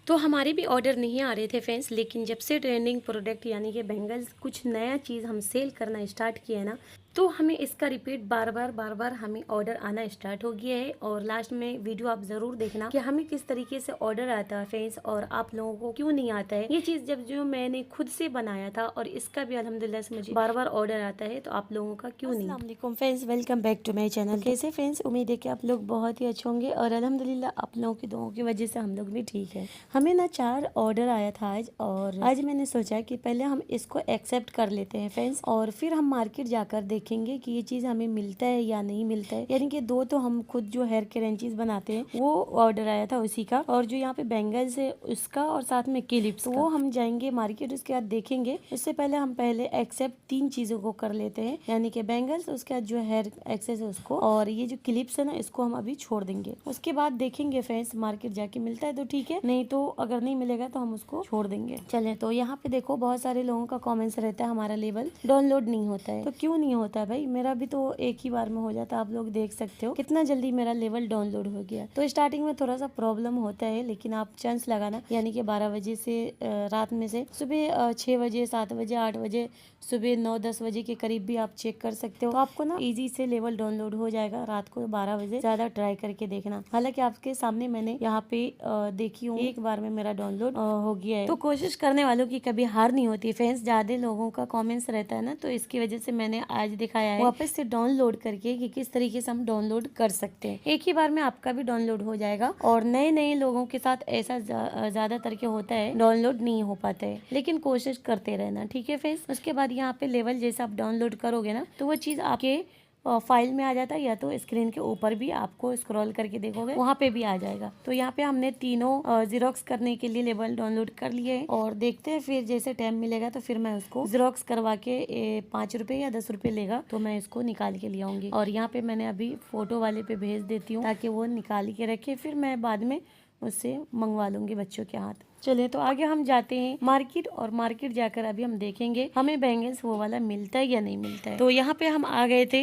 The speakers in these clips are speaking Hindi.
तो हमारे भी ऑर्डर नहीं आ रहे थे फ्रेंड्स, लेकिन जब से ट्रेंडिंग प्रोडक्ट यानी कि बैंगल्स कुछ नया चीज़ हम सेल करना स्टार्ट किया ना, तो हमें इसका रिपीट बार बार हमें ऑर्डर आना स्टार्ट हो गया है। और लास्ट में वीडियो आप ज़रूर देखना कि हमें किस तरीके से ऑर्डर आता है फ्रेंड्स, और आप लोगों को क्यों नहीं आता है। ये चीज़ जब जो मैंने खुद से बनाया था और इसका भी अल्हम्दुलिल्लाह से मुझे बार ऑर्डर आता है, तो आप लोगों का क्यों नहीं। अस्सलाम वालेकुम friends, welcome back to my channel. कैसे फ्रेंड्स, उम्मीद है कि आप लोग बहुत ही अच्छे होंगे और अल्हम्दुलिल्लाह आप लोगों की दुआओं की वजह से हम लोग भी ठीक है। हमें ना 4 ऑर्डर आया था आज, और आज मैंने सोचा कि पहले हम इसको एक्सेप्ट कर लेते हैं फ्रेंड्स, और फिर हम मार्केट जाकर देखेंगे कि ये चीज़ हमें मिलता है या नहीं मिलता है। यानी कि 2 तो हम खुद जो हेयर क्रंचीज बनाते हैं वो ऑर्डर आया था उसी का, और जो यहाँ पे बैंगल्स है उसका, और साथ में क्लिप्स, वो हम जाएंगे मार्केट, उसके बाद देखेंगे। उससे पहले हम पहले एक्सेप्ट 3 चीजों को कर लेते हैं, यानी कि बैंगल्स, उसके बाद जो हेयर एक्सेस है उसको, और ये जो क्लिप्स है ना इसको हम अभी छोड़ देंगे। उसके बाद देखेंगे फ्रेंड्स, मार्केट जाके मिलता है तो ठीक है, नहीं तो अगर नहीं मिलेगा तो हम उसको छोड़ देंगे। चले, तो यहाँ पे देखो बहुत सारे लोगों का कमेंट्स रहता है हमारा लेवल डाउनलोड नहीं होता है। तो क्यों नहीं होता है भाई, मेरा भी तो एक ही बार में हो जाता है। आप लोग देख सकते हो कितना जल्दी मेरा लेवल डाउनलोड हो गया। तो स्टार्टिंग में थोड़ा सा प्रॉब्लम होता है, लेकिन आप चांस लगाना, यानी कि 12 बजे से रात में से सुबह 6 बजे, 7 बजे, 8 बजे, सुबह 9-10 बजे के करीब भी आप चेक कर सकते हो। तो आपको ना इजी से लेवल डाउनलोड हो जाएगा। रात को 12 बजे ज्यादा ट्राई करके देखना। हालांकि आपके सामने मैंने यहाँ पे देखी हूँ, एक बार में मेरा डाउनलोड हो गया है। तो कोशिश करने वालों की कभी हार नहीं होती फ्रेंड्स। ज्यादा लोगों का कमेंट्स रहता है ना, तो इसकी वजह से मैंने आज दिखाया है वापस से डाउनलोड करके कि किस तरीके से हम डाउनलोड कर सकते हैं। एक ही बार में आपका भी डाउनलोड हो जाएगा। और नए नए लोगों के साथ ऐसा ज्यादातर के होता है, डाउनलोड नहीं हो पाता है, लेकिन कोशिश करते रहना, ठीक है फ्रेंड्स। उसके बाद यहाँ पे लेवल जैसा आप डाउनलोड करोगे ना, तो वो चीज आपके फाइल में आ जाता है, या तो स्क्रीन के ऊपर भी आपको स्क्रॉल करके देखोगे वहाँ पे भी आ जाएगा। तो यहाँ पे हमने तीनों जीरोक्स करने के लिए लेवल डाउनलोड कर लिए हैं, और देखते हैं फिर जैसे टाइम मिलेगा तो फिर मैं उसको जीरोक्स करवा के 5 रुपए या 10 रुपए लेगा तो मैं इसको निकाल के ले आऊंगी। और यहाँ पे मैंने अभी फोटो वाले पे भेज देती हूँ ताकि वो निकाल के रखे, फिर मैं बाद में उससे मंगवा लूंगी बच्चों के हाथ। चलिए, तो आगे हम जाते हैं मार्केट, और मार्केट जाकर अभी हम देखेंगे हमें बैंगल्स वो वाला मिलता है या नहीं मिलता है। तो यहाँ पे हम आ गए थे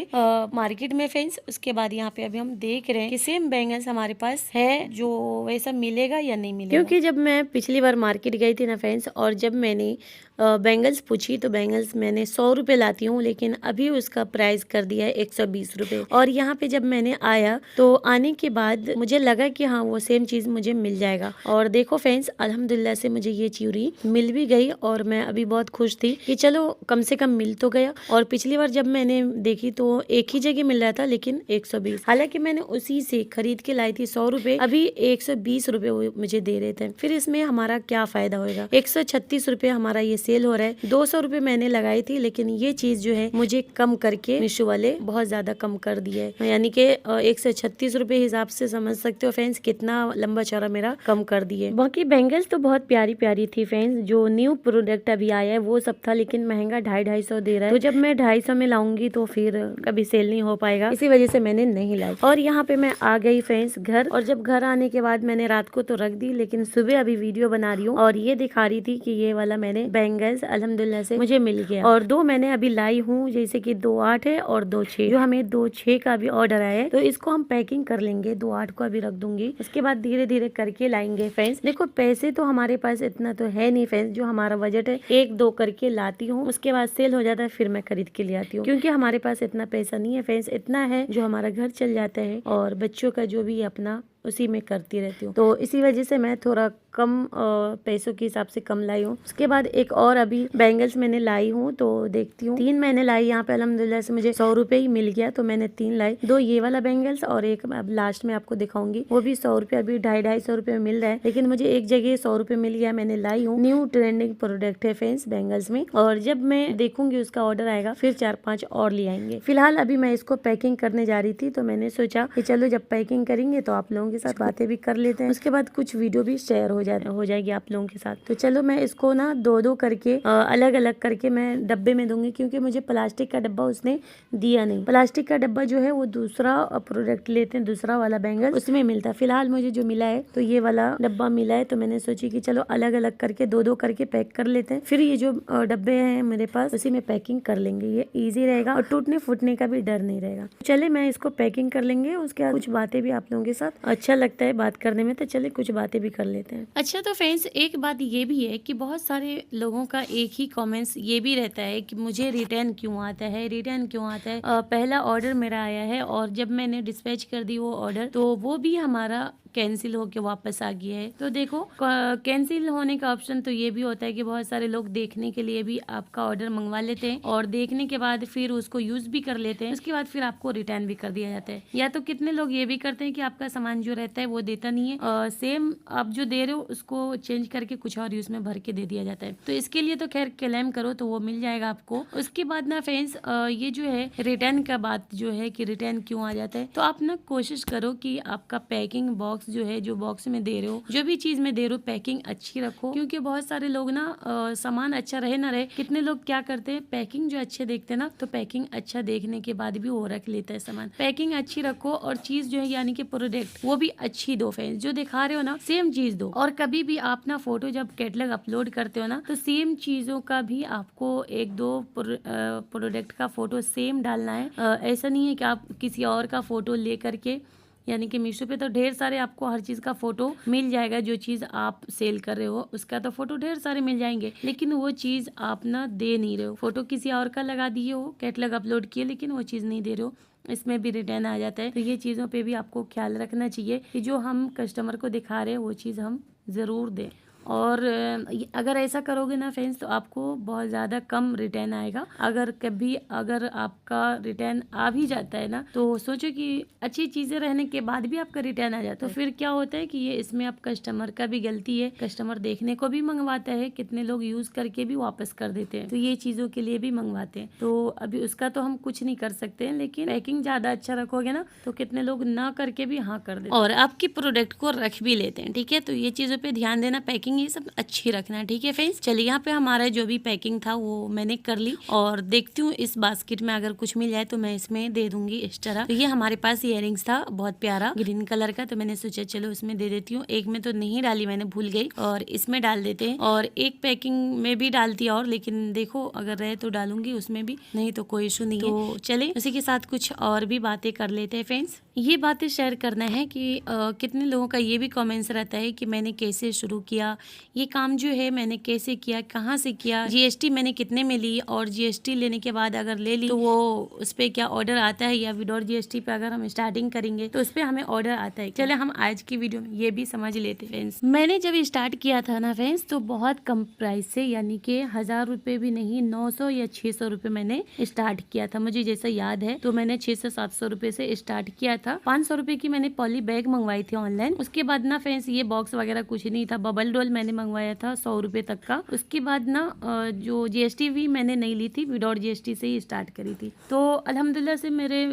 मार्केट में फ्रेंड्स। उसके बाद यहाँ पे अभी हम देख रहे हैं कि सेम बैंगल्स हमारे पास है जो वैसा मिलेगा या नहीं मिलेगा। क्योंकि जब मैं पिछली बार मार्केट गई थी ना फ्रेंड्स, और जब मैंने बैंगल्स पूछी तो बैंगल्स मैंने 100 रुपए लाती हूँ, लेकिन अभी उसका प्राइस कर दिया है 120 रुपए। और यहाँ पे जब मैंने आया तो आने के बाद मुझे लगा कि हाँ वो सेम चीज मुझे मिल जाएगा। और देखो फ्रेंड्स, अल्हम्दुलिल्लाह से मुझे ये चूड़ी मिल भी गई, और मैं अभी बहुत खुश थी कि चलो कम से कम मिल तो गया। और पिछली बार जब मैंने देखी तो एक ही जगह मिल रहा था, लेकिन 120। हालांकि मैंने उसी से खरीद के लाई थी 100 रुपए, अभी 120 रुपए मुझे दे रहे थे। फिर इसमें हमारा क्या फायदा होगा। 136 रुपए हमारा ये सेल हो रहा है। 200 रुपए मैंने लगाई थी, लेकिन ये चीज जो है मुझे कम करके मीशो वाले बहुत ज्यादा कम कर दिया है, यानी कि 136 रुपए हिसाब से समझ सकते हो फ्रेंड्स कितना लंबा चौड़ा मेरा कम कर दिए। बाकी बैंगल्स तो बहुत प्यारी प्यारी थी फ्रेंड्स। जो न्यू प्रोडक्ट अभी आया है वो सब था, लेकिन महंगा 250-250 दे रहा है। तो जब मैं 250 में लाऊंगी तो फिर कभी सेल नहीं हो पाएगा, इसी वजह से मैंने नहीं लाई। और यहाँ पे मैं आ गई फ्रेंड्स घर, और जब घर आने के बाद मैंने रात को तो रख दी, लेकिन सुबह अभी वीडियो बना रही हूँ और ये दिखा रही थी कि ये वाला मैंने बैंगल्स अल्हम्दुलिल्लाह से मुझे मिल गया। और 2 मैंने अभी लाई हूँ, जैसे कि 2 8 है और 2 6, जो हमें 2 6 का भी ऑर्डर आया है, तो इसको हम पैकिंग कर लेंगे। 2 8 को अभी रख दूंगी, उसके बाद धीरे धीरे करके लाएंगे फ्रेंड्स। देखो पैसे तो हमारे पास इतना तो है नहीं फ्रेंड्स, जो हमारा बजट है 1-2 करके लाती हूँ, उसके बाद सेल हो जाता है फिर मैं खरीद के ले आती हूँ, क्योंकि हमारे पास इतना पैसा नहीं है फ्रेंड्स। इतना है जो हमारा घर चल जाता है, और बच्चों का जो भी अपना उसी में करती रहती हूँ। तो इसी वजह से मैं थोड़ा कम पैसों के हिसाब से कम लाई हूँ। उसके बाद एक और अभी बैंगल्स मैंने लाई हूँ, तो देखती हूँ 3 मैंने लाई। यहाँ पे अल्हम्दुलिल्लाह से मुझे 100 रुपए ही मिल गया, तो मैंने 3 लाई। 2 ये वाला बैंगल्स और एक अब लास्ट में आपको दिखाऊंगी, वो भी 100 रुपए, अभी 250-250 रुपए में मिल रहा है, लेकिन मुझे एक जगह 100 रुपए मिल गया। मैंने लाई हूँ, न्यू ट्रेंडिंग प्रोडक्ट है फ्रेंड्स बैंगल्स में, और जब मैं देखूंगी उसका ऑर्डर आएगा फिर 4-5 और ले आएंगे। फिलहाल अभी मैं इसको पैकिंग करने जा रही थी, तो मैंने सोचा कि चलो जब पैकिंग करेंगे तो आप लोगों के साथ बातें भी कर लेते हैं, उसके बाद कुछ वीडियो भी शेयर हो जाएगी आप लोगों के साथ। तो चलो मैं इसको ना 2-2 करके अलग अलग करके मैं डब्बे में दूंगी, क्योंकि मुझे प्लास्टिक का डब्बा उसने दिया नहीं। प्लास्टिक का डब्बा जो है वो दूसरा प्रोडक्ट लेते हैं, दूसरा वाला बैंगल उसमें मिलता है। फिलहाल मुझे जो मिला है तो ये वाला डब्बा मिला है, तो मैंने सोची कि चलो अलग अलग करके 2-2 करके पैक कर लेते हैं। फिर ये जो डब्बे हैं मेरे पास उसी में पैकिंग कर लेंगे, ये इजी रहेगा और टूटने फूटने का भी डर नहीं रहेगा। चले मैं इसको पैकिंग कर लेंगे, उसके बाद कुछ बातें भी आप लोगों के साथ अच्छा लगता है बात करने में, तो चले कुछ बातें भी कर लेते हैं। अच्छा तो फ्रेंड्स, एक बात ये भी है कि बहुत सारे लोगों का एक ही कमेंट्स ये भी रहता है कि मुझे रिटर्न क्यों आता है, रिटर्न क्यों आता है। पहला ऑर्डर मेरा आया है और जब मैंने डिस्पैच कर दी वो ऑर्डर, तो वो भी हमारा कैंसिल होके वापस आ गया है। तो देखो, कैंसिल होने का ऑप्शन तो ये भी होता है कि बहुत सारे लोग देखने के लिए भी आपका ऑर्डर मंगवा लेते हैं और देखने के बाद फिर उसको यूज भी कर लेते हैं, उसके बाद फिर आपको रिटर्न भी कर दिया जाता है। या तो कितने लोग ये भी करते हैं कि आपका सामान जो रहता है वो देता नहीं है, सेम आप जो दे रहे हो उसको चेंज करके कुछ और यूज में भर के दे दिया जाता है। तो इसके लिए तो खैर क्लेम करो तो वो मिल जाएगा आपको। उसके बाद ना फ्रेंड्स, ये जो है रिटर्न का बात जो है कि रिटर्न क्यों आ जाता है, तो आप ना कोशिश करो कि आपका पैकिंग बॉक्स जो है, जो बॉक्स में दे रहे हो, जो भी चीज में दे रहे हो, पैकिंग अच्छी रखो। क्योंकि बहुत सारे लोग ना सामान अच्छा रहे ना रहे, कितने लोग क्या करते हैं, पैकिंग जो अच्छे देखते हैं ना, तो पैकिंग अच्छा देखने के बाद भी वो रख लेता है सामान। पैकिंग अच्छी रखो और चीज जो है यानी कि प्रोडक्ट वो भी अच्छी दो फ्रेंड्स, जो दिखा रहे हो ना सेम चीज दो। और कभी भी आप ना फोटो जब कैटलॉग अपलोड करते हो ना, तो सेम चीजों का भी आपको एक दो प्रोडक्ट का फोटो सेम डालना है। ऐसा नहीं है कि आप किसी और का फोटो ले करके, यानी कि मीशो पे तो ढेर सारे आपको हर चीज का फोटो मिल जाएगा, जो चीज आप सेल कर रहे हो उसका तो फोटो ढेर सारे मिल जाएंगे, लेकिन वो चीज आप ना दे नहीं रहे हो, फोटो किसी और का लगा दिए हो, कैटलॉग अपलोड किए, लेकिन वो चीज नहीं दे रहे हो, इसमें भी रिटर्न आ जाता है। तो ये चीजों पे भी आपको ख्याल रखना चाहिए कि जो हम कस्टमर को दिखा रहे हैं वो चीज हम जरूर दें। और अगर ऐसा करोगे ना फ्रेंड्स, तो आपको बहुत ज़्यादा कम रिटर्न आएगा। अगर आपका रिटर्न आ भी जाता है ना, तो सोचो कि अच्छी चीज़ें रहने के बाद भी आपका रिटर्न आ जाता है, तो फिर क्या होता है कि ये इसमें आप कस्टमर का भी गलती है। कस्टमर देखने को भी मंगवाता है, कितने लोग यूज़ करके भी वापस कर देते हैं, तो ये चीज़ों के लिए भी मंगवाते हैं। तो अभी उसका तो हम कुछ नहीं कर सकते हैं, लेकिन पैकिंग ज़्यादा अच्छा रखोगे ना, तो कितने लोग ना करके भी हाँ कर देते और आपकी प्रोडक्ट को रख भी लेते हैं। ठीक है, तो ये चीज़ों पे ध्यान देना, पैकिंग ये सब अच्छी रखना। ठीक है फ्रेंड्स, चलिए यहाँ पे हमारा जो भी पैकिंग था वो मैंने कर ली और देखती हूँ इस बास्केट में अगर कुछ मिल जाए तो मैं इसमें दे दूंगी इस तरह। तो ये हमारे पास इयररिंग्स था बहुत प्यारा ग्रीन कलर का, तो मैंने सोचा चलो इसमें दे देती हूँ। एक में तो नहीं डाली, मैंने भूल गई, और इसमें डाल देते हैं। और एक पैकिंग में भी डालती और, लेकिन देखो अगर रहे तो डालूंगी, उसमें भी नहीं तो कोई इशू नहीं है। तो चले उसी के साथ कुछ और भी बातें कर लेते हैं फ्रेंड्स। ये बातें शेयर करना है कि कितने लोगों का ये भी कमेंट्स रहता है कि मैंने कैसे शुरू किया, ये काम जो है मैंने कैसे किया, कहाँ से किया, जीएसटी मैंने कितने में ली, और जीएसटी लेने के बाद अगर ले ली तो वो उस पे क्या ऑर्डर आता है, या विदाउट जीएसटी पे अगर हम स्टार्टिंग करेंगे तो उस पे हमें ऑर्डर आता है। चले हम आज की वीडियो में ये भी समझ लेते फ्रेंड्स। मैंने जब स्टार्ट किया था ना फ्रेंड्स, तो बहुत कम प्राइस से, यानी कि 1000 रुपए भी नहीं, 900 या 600 रुपए मैंने स्टार्ट किया था, मुझे जैसा याद है। तो मैंने 600-700 रुपए से स्टार्ट किया था। 500 रुपए की मैंने पॉली बैग मंगवाई थी ऑनलाइन। उसके बाद ना फ्रेंड्स, ये बॉक्स वगैरह कुछ नहीं था, बबल डोल मैंने मंगवाया था 100 रुपए तक का। उसके बाद ना जो जीएसटी भी मैंने नहीं ली थी, विदाउट जीएसटी से ही स्टार्ट करी थी। तो अल्हम्दुलिल्लाह से मेरे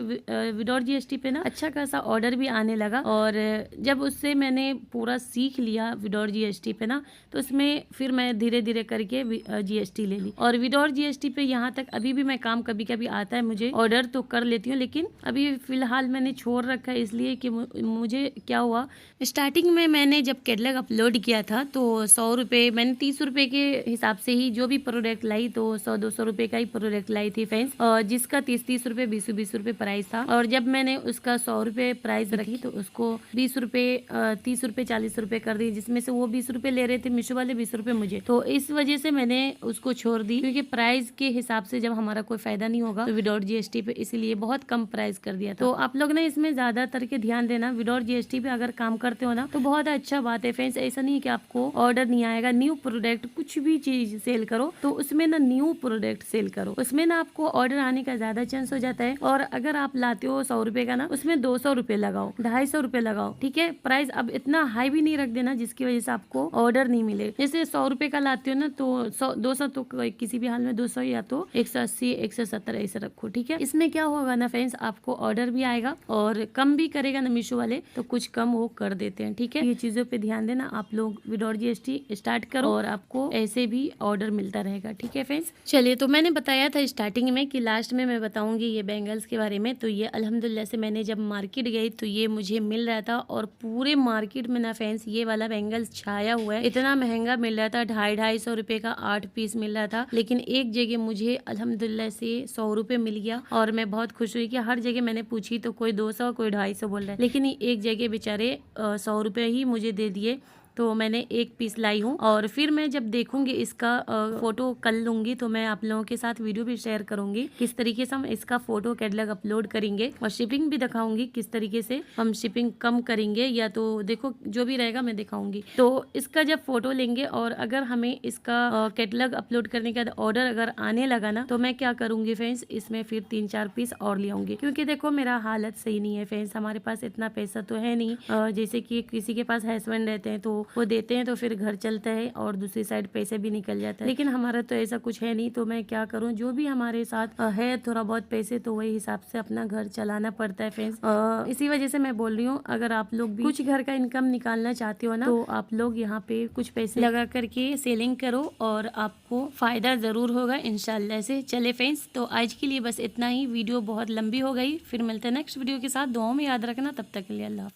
विदाउट जीएसटी पे ना अच्छा खासा ऑर्डर भी आने लगा, और जब उससे मैंने पूरा सीख लिया विदाउट जीएसटी पे ना, तो उसमें फिर मैं धीरे धीरे करके जीएसटी ले ली। और विदाउट जीएसटी पे यहाँ तक अभी भी मैं काम कभी कभी आता है मुझे, ऑर्डर तो कर लेती हूँ, लेकिन अभी फिलहाल मैंने छोड़ रखा है, इसलिए कि मुझे क्या हुआ, स्टार्टिंग में मैंने जब कैटलॉग अपलोड किया था तो 100 रुपये, मैंने 30 रुपये के हिसाब से ही जो भी प्रोडक्ट लाई, तो 100-200 रुपये का ही प्रोडक्ट लाई थी फ्रेंड्स, जिसका 30-30 रुपये 20-20 रुपये प्राइस था। और जब मैंने उसका 100 रुपये प्राइस रखी तो उसको 20 रुपये 30 रुपये 40 रुपये कर दी, जिसमें से वो 20 रुपये ले रहे थे मीशो वाले, 20 रुपये मुझे। तो इस वजह से मैंने उसको छोड़ दी, क्योंकि प्राइस के हिसाब से जब हमारा कोई फायदा नहीं होगा तो विदाउट जीएसटी पे, इसीलिए बहुत कम प्राइस कर दिया था। तो आप लोग ना इसमें ज्यादातर के ध्यान देना, विदाउट जीएसटी पे अगर काम करते हो ना तो बहुत अच्छा बात है फ्रेंड्स। ऐसा नहीं है कि आपको ऑर्डर नहीं आएगा। न्यू प्रोडक्ट कुछ भी चीज सेल करो तो उसमें ना न्यू प्रोडक्ट सेल करो, उसमें ना आपको ऑर्डर आने का ज्यादा चांस हो जाता है। और अगर आप लाते हो 100 रुपए का ना, उसमें 200 रुपए लगाओ, 250 रुपए लगाओ, ठीक है। प्राइस अब इतना हाई भी नहीं रख देना जिसकी वजह से आपको ऑर्डर नहीं मिले। जैसे 100 रुपए का लाते हो ना, तो 200 तो किसी भी हाल में 200, या तो 180 170 ऐसे रखो, ठीक है। इसमें क्या होगा ना फ्रेंड्स, आपको ऑर्डर भी आएगा और कम भी करेगा ना मीशो वाले, तो कुछ कम वो कर देते हैं, ठीक है। ये चीजों पे ध्यान देना आप लोग। विदाउट GST स्टार्ट करो और आपको ऐसे भी ऑर्डर मिलता रहेगा। ठीक है फ्रेंड्स, चलिए तो मैंने बताया था स्टार्टिंग में कि लास्ट में मैं बताऊंगी ये बैंगल्स के बारे में। तो ये अल्हम्दुलिल्लाह से मैंने जब मार्केट गई तो ये मुझे मिल रहा था और पूरे मार्केट में ना फ्रेंड्स ये वाला बैंगल्स छाया हुआ है। इतना महंगा मिल रहा था, 250-250 रुपए का 8 पीस मिल रहा था, लेकिन एक जगह मुझे अल्हम्दुलिल्लाह से 100 रुपए मिल गया और मैं बहुत खुश हुई कि हर जगह मैंने पूछी तो कोई 200 कोई 250 बोल रहा है, लेकिन एक जगह बेचारे 100 रुपए ही मुझे दे दिए। तो मैंने एक पीस लाई हूँ और फिर मैं जब देखूंगी इसका फोटो कर लूंगी तो मैं आप लोगों के साथ वीडियो भी शेयर करूंगी किस तरीके से हम इसका फोटो कैटलॉग अपलोड करेंगे और शिपिंग भी दिखाऊंगी किस तरीके से हम शिपिंग कम करेंगे, या तो देखो जो भी रहेगा मैं दिखाऊंगी। तो इसका जब फोटो लेंगे और अगर हमें इसका कैटलॉग अपलोड करने के बाद ऑर्डर अगर आने लगा ना तो मैं क्या करूंगी फ्रेंड्स, इसमें फिर 3-4 पीस और ले आऊंगी, क्योंकि देखो मेरा हालत सही नहीं है फ्रेंड्स, हमारे पास इतना पैसा तो है नहीं। जैसे कि किसी के पास हस्बैंड रहते हैं तो वो देते हैं तो फिर घर चलता है और दूसरी साइड पैसे भी निकल जाता है, लेकिन हमारा तो ऐसा कुछ है नहीं। तो मैं क्या करूं, जो भी हमारे साथ है थोड़ा बहुत पैसे तो वही हिसाब से अपना घर चलाना पड़ता है फ्रेंड्स। इसी वजह से मैं बोल रही हूँ अगर आप लोग भी कुछ घर का इनकम निकालना चाहते हो ना तो आप लोग यहाँ पे कुछ पैसे लगा करके सेलिंग करो और आपको फायदा जरूर होगा इंशाल्लाह से। चले फ्रेंड्स, तो आज के लिए बस इतना ही, वीडियो बहुत लंबी हो गई, फिर मिलते हैं नेक्स्ट वीडियो के साथ। दुआओं में याद रखना, तब तक के लिए अल्लाह।